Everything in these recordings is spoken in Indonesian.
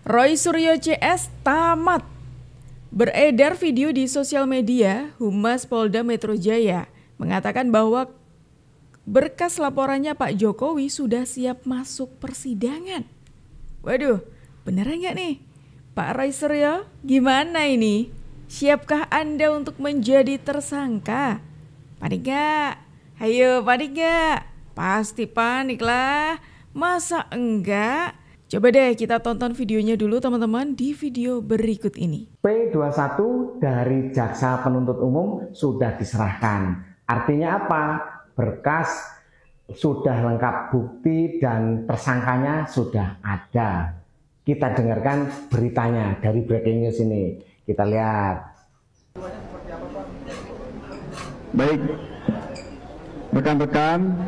Roy Suryo CS tamat. Beredar video di sosial media, Humas Polda Metro Jaya mengatakan bahwa berkas laporannya Pak Jokowi sudah siap masuk persidangan. Waduh, beneran nggak nih? Pak Roy Suryo, gimana ini? Siapkah Anda untuk menjadi tersangka? Panik nggak? Ayo panik nggak? Pasti panik lah. Masa enggak? Coba deh kita tonton videonya dulu teman-teman di video berikut ini. P21 dari Jaksa Penuntut Umum sudah diserahkan. Artinya apa? Berkas sudah lengkap, bukti dan tersangkanya sudah ada. Kita dengarkan beritanya dari breaking news ini. Kita lihat. Baik, rekan-rekan,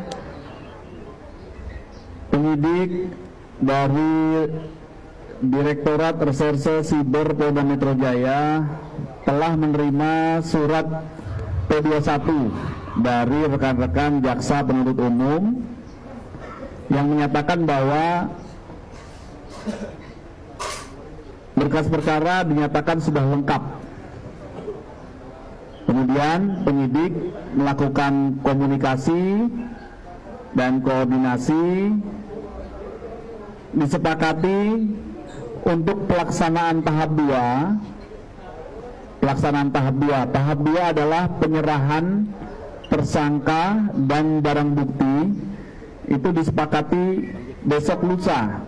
penyidik dari Direktorat Reserse Siber Polda Metro Jaya telah menerima surat P21 dari rekan-rekan Jaksa Penuntut Umum yang menyatakan bahwa berkas perkara dinyatakan sudah lengkap. Kemudian penyidik melakukan komunikasi dan koordinasi, disepakati untuk pelaksanaan tahap 2. Tahap 2 adalah penyerahan tersangka dan barang bukti. Itu disepakati besok lusa,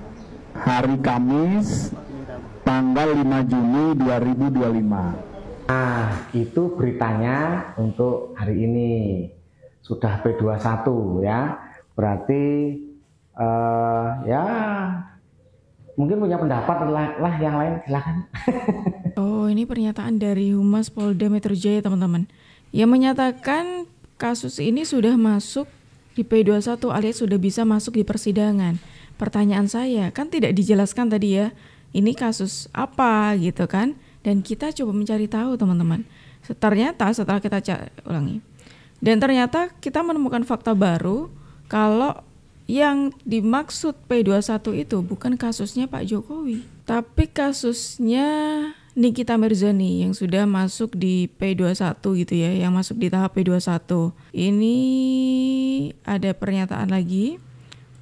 hari Kamis tanggal 5 Juni 2025. Nah, itu beritanya untuk hari ini. Sudah P21 ya. Berarti ya mungkin punya pendapat lah yang lain, silakan. Oh, ini pernyataan dari Humas Polda Metro Jaya teman-teman, yang menyatakan kasus ini sudah masuk di P21 alias sudah bisa masuk di persidangan. Pertanyaan saya, kan tidak dijelaskan tadi ya, ini kasus apa gitu kan, dan kita coba mencari tahu teman-teman. Ternyata setelah kita ulangi, dan ternyata kita menemukan fakta baru kalau yang dimaksud P21 itu bukan kasusnya Pak Jokowi, tapi kasusnya Nikita Mirzani yang sudah masuk di P21 gitu ya, yang masuk di tahap P21. Ini ada pernyataan lagi.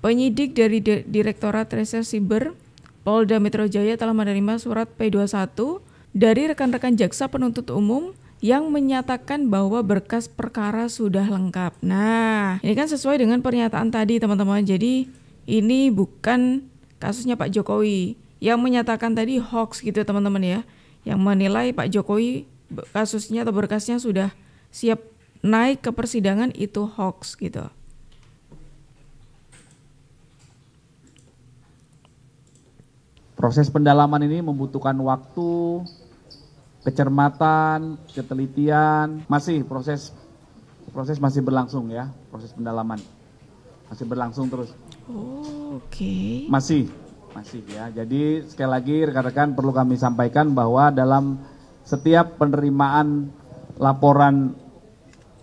Penyidik dari Direktorat Reserse Siber Polda Metro Jaya telah menerima surat P21 dari rekan-rekan Jaksa Penuntut Umum yang menyatakan bahwa berkas perkara sudah lengkap. Nah, ini kan sesuai dengan pernyataan tadi teman-teman. Jadi ini bukan kasusnya Pak Jokowi. Yang menyatakan tadi hoax gitu teman-teman ya. Yang menilai Pak Jokowi kasusnya atau berkasnya sudah siap naik ke persidangan itu hoax gitu. Proses pendalaman ini membutuhkan waktu, kecermatan, ketelitian, proses masih berlangsung ya, proses pendalaman masih berlangsung terus. Oh, oke. Masih ya. Jadi sekali lagi rekan-rekan perlu kami sampaikan bahwa dalam setiap penerimaan laporan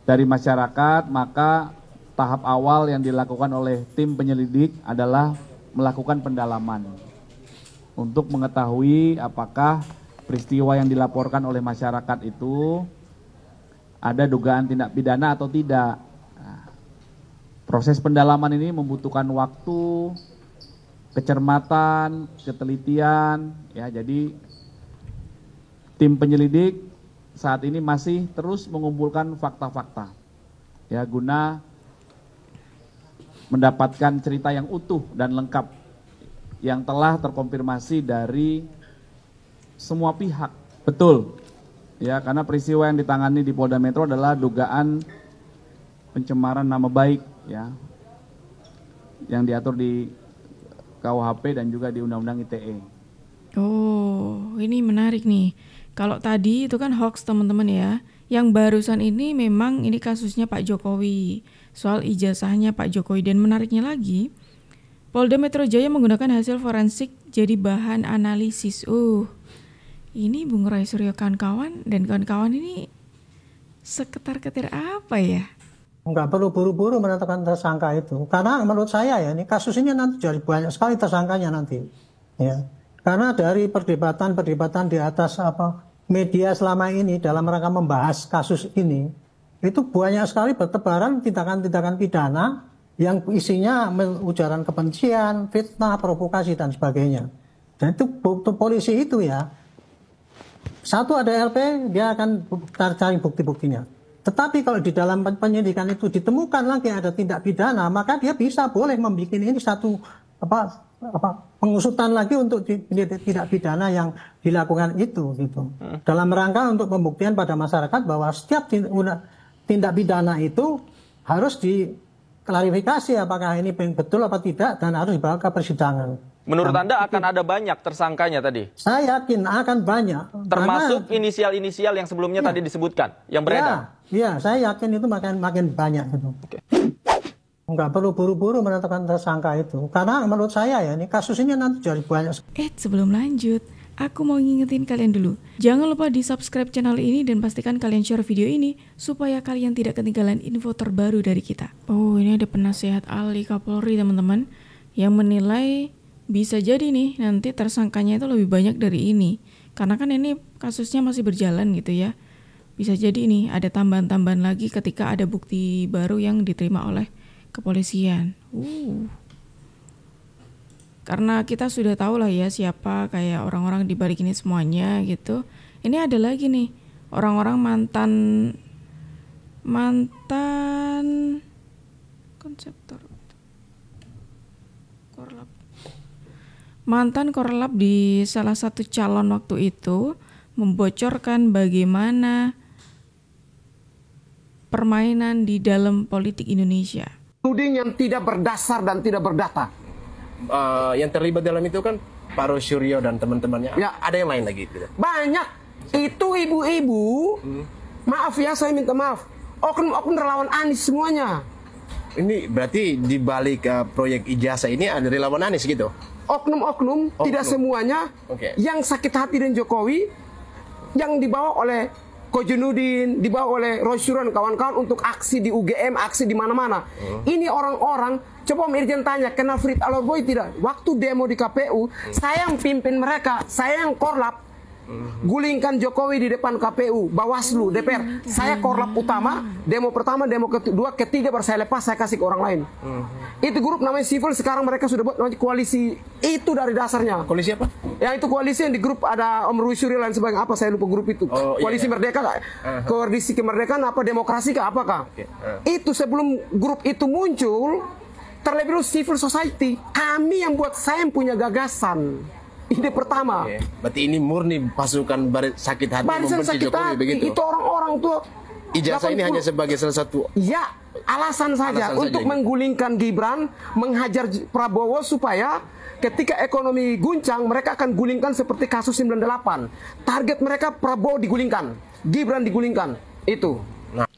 dari masyarakat, maka tahap awal yang dilakukan oleh tim penyelidik adalah melakukan pendalaman untuk mengetahui apakah peristiwa yang dilaporkan oleh masyarakat itu ada dugaan tindak pidana atau tidak. Nah, proses pendalaman ini membutuhkan waktu, kecermatan, ketelitian, ya. Jadi tim penyelidik saat ini masih terus mengumpulkan fakta-fakta, ya, guna mendapatkan cerita yang utuh dan lengkap yang telah terkonfirmasi dari semua pihak. Betul, ya, karena peristiwa yang ditangani di Polda Metro adalah dugaan pencemaran nama baik, ya, yang diatur di KUHP dan juga di Undang-Undang ITE. Oh, ini menarik nih. Kalau tadi itu kan hoax teman-teman ya. Yang barusan ini memang ini kasusnya Pak Jokowi. Soal ijazahnya Pak Jokowi. Dan menariknya lagi, Polda Metro Jaya menggunakan hasil forensik jadi bahan analisis. Ini Bung Roy Suryo kawan-kawan dan kawan-kawan ini seketar-ketir apa ya? Nggak perlu buru-buru menetapkan tersangka itu. Karena menurut saya ya, ini kasus ini nanti jadi banyak sekali tersangkanya nanti. Ya. Karena dari perdebatan di atas media selama ini dalam rangka membahas kasus ini, itu banyak sekali bertebaran tindakan-tindakan pidana yang isinya ujaran kebencian, fitnah, provokasi dan sebagainya. Dan itu polisi itu ya, satu ada LP, dia akan cari bukti-buktinya. Tetapi kalau di dalam penyidikan itu ditemukan lagi ada tindak pidana, maka dia boleh membuat ini satu pengusutan lagi untuk tindak pidana yang dilakukan itu gitu. Dalam rangka untuk pembuktian pada masyarakat bahwa setiap tindak pidana itu harus diklarifikasi apakah ini betul apa tidak dan harus dibawa ke persidangan. Menurut Anda akan ada banyak tersangkanya tadi? Saya yakin akan banyak. Termasuk inisial-inisial yang sebelumnya tadi disebutkan, yang beredar? Iya, saya yakin itu makin banyak gitu. Oke. Nggak perlu buru-buru menetapkan tersangka itu. Karena menurut saya ya, ini kasus ini nanti jadi banyak. Sebelum lanjut, aku mau ngingetin kalian dulu. Jangan lupa di subscribe channel ini dan pastikan kalian share video ini supaya kalian tidak ketinggalan info terbaru dari kita. Oh, ini ada penasehat ahli Kapolri teman-teman yang menilai bisa jadi nih nanti tersangkanya itu lebih banyak dari ini. Karena kan ini kasusnya masih berjalan gitu ya. Bisa jadi nih ada tambahan-tambahan lagi ketika ada bukti baru yang diterima oleh kepolisian. Karena kita sudah tahu lah ya siapa kayak orang-orang di balik ini semuanya gitu. Ini ada lagi nih orang-orang mantan konseptor korlap. Mantan korlap di salah satu calon waktu itu membocorkan bagaimana permainan di dalam politik Indonesia. Tuding yang tidak berdasar dan tidak berdata. Yang terlibat dalam itu kan Pak Rosyuryo dan teman-temannya. Ya. Ada yang lain lagi gitu. Banyak. Itu ibu-ibu. Maaf ya, saya minta maaf. Oknum-oknum relawan Anies semuanya. Ini berarti di balik proyek ijazah ini ada relawan Anies gitu? Oknum-oknum, tidak semuanya. Yang sakit hati dengan Jokowi, yang dibawa oleh Kojenudin, dibawa oleh Rosyuryo dan kawan-kawan untuk aksi di UGM, aksi di mana-mana. Ini orang-orang, coba Om Irjen tanya, kenal Frit Alorboy tidak? Waktu demo di KPU, saya yang pimpin mereka, saya yang korlap. Gulingkan Jokowi di depan KPU, Bawaslu, DPR. Saya korlap utama, demo pertama, demo kedua, ketiga baru saya lepas, saya kasih ke orang lain. Itu grup namanya Civil, sekarang mereka sudah buat namanya koalisi. Itu dari dasarnya. Koalisi apa? Yang itu koalisi yang di grup ada Om Rosyuryo dan sebagainya. Apa saya lupa grup itu. Koalisi Merdeka kah? Koalisi Kemerdekaan apa demokrasi kah? Apakah? Itu sebelum grup itu muncul, terlebih dahulu civil society. Kami yang buat, saya yang punya gagasan. Ide pertama. Berarti ini murni pasukan sakit hati barisan membenci sakit Jokowi hati. begitu. Itu orang-orang tuh. Ijazah ini hanya sebagai salah satu. Ya, alasan saja untuk menggulingkan Gibran, menghajar Prabowo supaya ketika ekonomi guncang mereka akan gulingkan seperti kasus 98. Target mereka Prabowo digulingkan, Gibran digulingkan. Itu.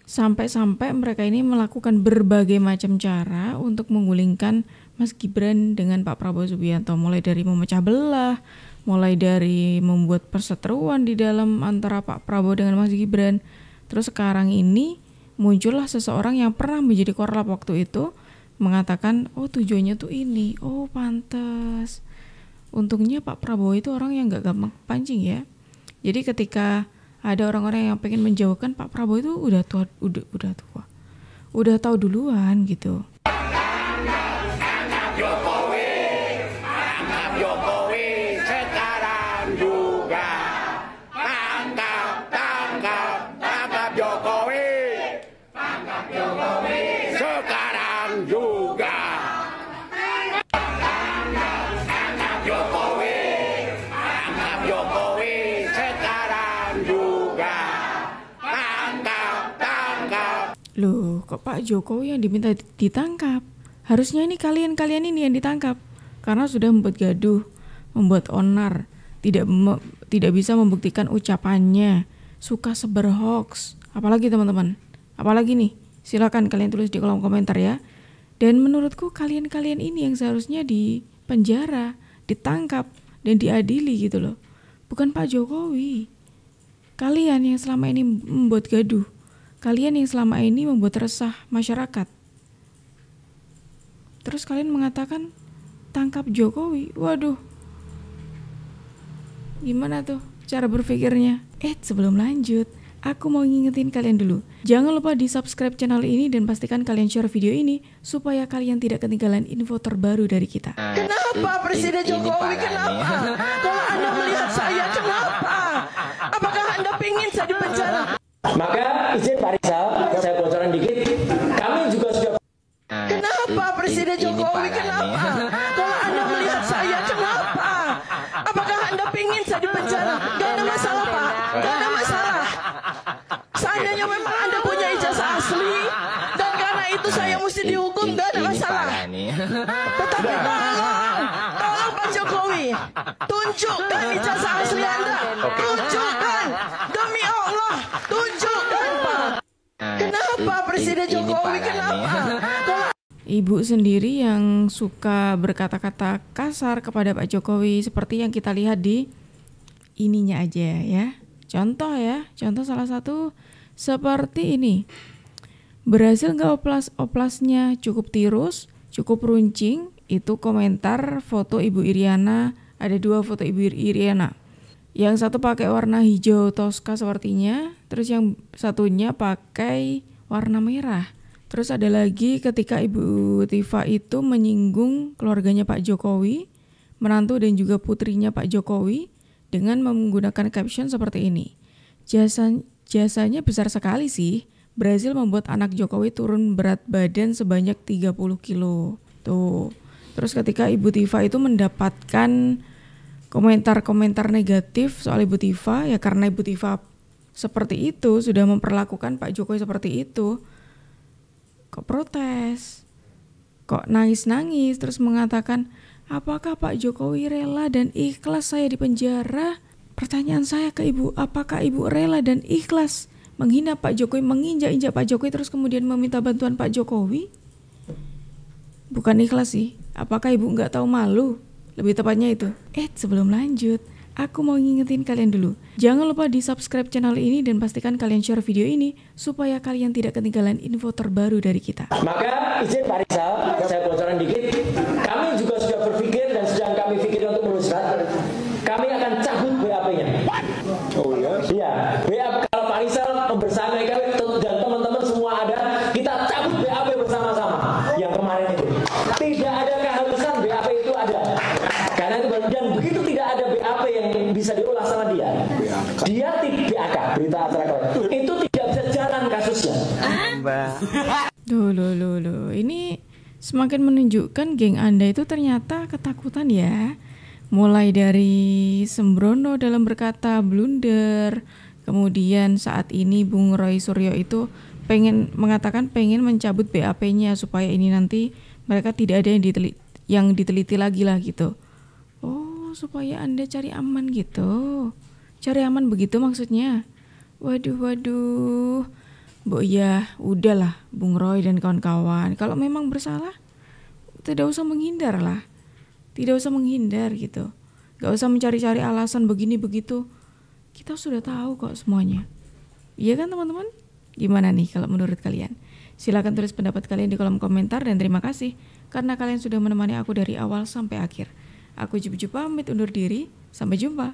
Sampai-sampai mereka ini melakukan berbagai macam cara untuk menggulingkan Mas Gibran dengan Pak Prabowo Subianto, mulai dari memecah belah, mulai dari membuat perseteruan di dalam antara Pak Prabowo dengan Mas Gibran. Terus sekarang ini muncullah seseorang yang pernah menjadi korlap waktu itu mengatakan, oh tujuannya tuh ini, oh pantas. Untungnya Pak Prabowo itu orang yang gak gampang pancing ya. Jadi ketika ada orang-orang yang pengen menjauhkan Pak Prabowo itu udah tua, udah tahu duluan gitu. Jokowi sekarang juga tangkap Jokowi sekarang juga Jokowi sekarang juga tangkap. Loh, kok Pak Jokowi yang diminta ditangkap? Harusnya ini kalian ini yang ditangkap. Karena sudah membuat gaduh, membuat onar, tidak bisa membuktikan ucapannya, suka sebar hoax. Apalagi teman-teman, apalagi nih, silakan kalian tulis di kolom komentar ya. Dan menurutku kalian ini yang seharusnya dipenjara, ditangkap dan diadili gitu loh. Bukan Pak Jokowi. Kalian yang selama ini membuat gaduh, kalian yang selama ini membuat resah masyarakat. Terus kalian mengatakan tangkap Jokowi. Waduh. Gimana tuh cara berpikirnya? Sebelum lanjut, aku mau ngingetin kalian dulu. Jangan lupa di subscribe channel ini dan pastikan kalian share video ini supaya kalian tidak ketinggalan info terbaru dari kita. Kenapa Presiden Jokowi? Kenapa? Kalau Anda melihat saya, kenapa? Apakah Anda ingin saya dipenjara? Maka izin Pak Rizal, saya bocoran dikit. Kami juga sudah. Kenapa Presiden Jokowi? Kenapa? Kalau Anda melihat saya, kenapa? Apakah Anda ingin saya dipenjara? Gak ada masalah Pak, gak ada masalah. Seandainya memang Anda punya ijazah asli dan karena itu saya mesti dihukum, gak ada masalah. Tetapi tolong Pak Jokowi, tunjukkan ijazah asli Anda. Tunjukkan, demi Allah, tunjukkan Pak. Kenapa Presiden Jokowi? Kenapa? Ibu sendiri yang suka berkata-kata kasar kepada Pak Jokowi seperti yang kita lihat di ininya aja ya. Contoh salah satu seperti ini. Berhasil nggak oplasnya, cukup tirus, cukup runcing. Itu komentar foto Ibu Iriana. Ada 2 foto Ibu Iriana. Yang satu pakai warna hijau toska sepertinya, terus yang satunya pakai warna merah. Terus ada lagi ketika Ibu Tifa itu menyinggung keluarganya Pak Jokowi, menantu dan juga putrinya Pak Jokowi dengan menggunakan caption seperti ini. Jasanya besar sekali sih, berhasil membuat anak Jokowi turun berat badan sebanyak 30 kilo. Tuh. Terus ketika Ibu Tifa itu mendapatkan komentar-komentar negatif soal Ibu Tifa, ya karena Ibu Tifa seperti itu, sudah memperlakukan Pak Jokowi seperti itu, kok protes, kok nangis-nangis, terus mengatakan, apakah Pak Jokowi rela dan ikhlas saya dipenjara? Pertanyaan saya ke Ibu, apakah Ibu rela dan ikhlas menghina Pak Jokowi, menginjak-injak Pak Jokowi, terus kemudian meminta bantuan Pak Jokowi? Bukan ikhlas sih, apakah Ibu nggak tahu malu? Lebih tepatnya itu. Sebelum lanjut, aku mau ngingetin kalian dulu. Jangan lupa di subscribe channel ini dan pastikan kalian share video ini supaya kalian tidak ketinggalan info terbaru dari kita. Maka izin Pak Rizal, saya bocoran dikit. Kami juga sudah berpikir dan sedang kami pikirkan untuk meneruskan. Kami akan cabut BAP-nya. Oh iya? Iya, BAP kalau Pak Rizal membersamai kami dan teman-teman semua ada, kita cabut BAP bersama-sama. Yang kemarin itu. Tidak ada keharusan BAP itu ada. Karena itu dan begitu tidak ada BAP yang bisa diolah sama dia. Dia tidak BAK, berita acara itu tidak bisa jalan kasusnya. Loh. Ini semakin menunjukkan geng Anda itu ternyata ketakutan ya. Mulai dari sembrono dalam berkata, blunder. Kemudian saat ini Bung Roy Suryo itu pengen mencabut BAP-nya supaya ini nanti mereka tidak ada yang diteliti lagi lah gitu. Oh, supaya Anda cari aman gitu. Cari aman begitu maksudnya. Waduh. Ya udahlah Bung Roy dan kawan-kawan. Kalau memang bersalah, tidak usah menghindar lah. Tidak usah menghindar gitu. Gak usah mencari-cari alasan begini begitu. Kita sudah tahu kok semuanya. Iya kan teman-teman? Gimana nih kalau menurut kalian? Silakan tulis pendapat kalian di kolom komentar dan terima kasih karena kalian sudah menemani aku dari awal sampai akhir. Aku Jup pamit undur diri. Sampai jumpa.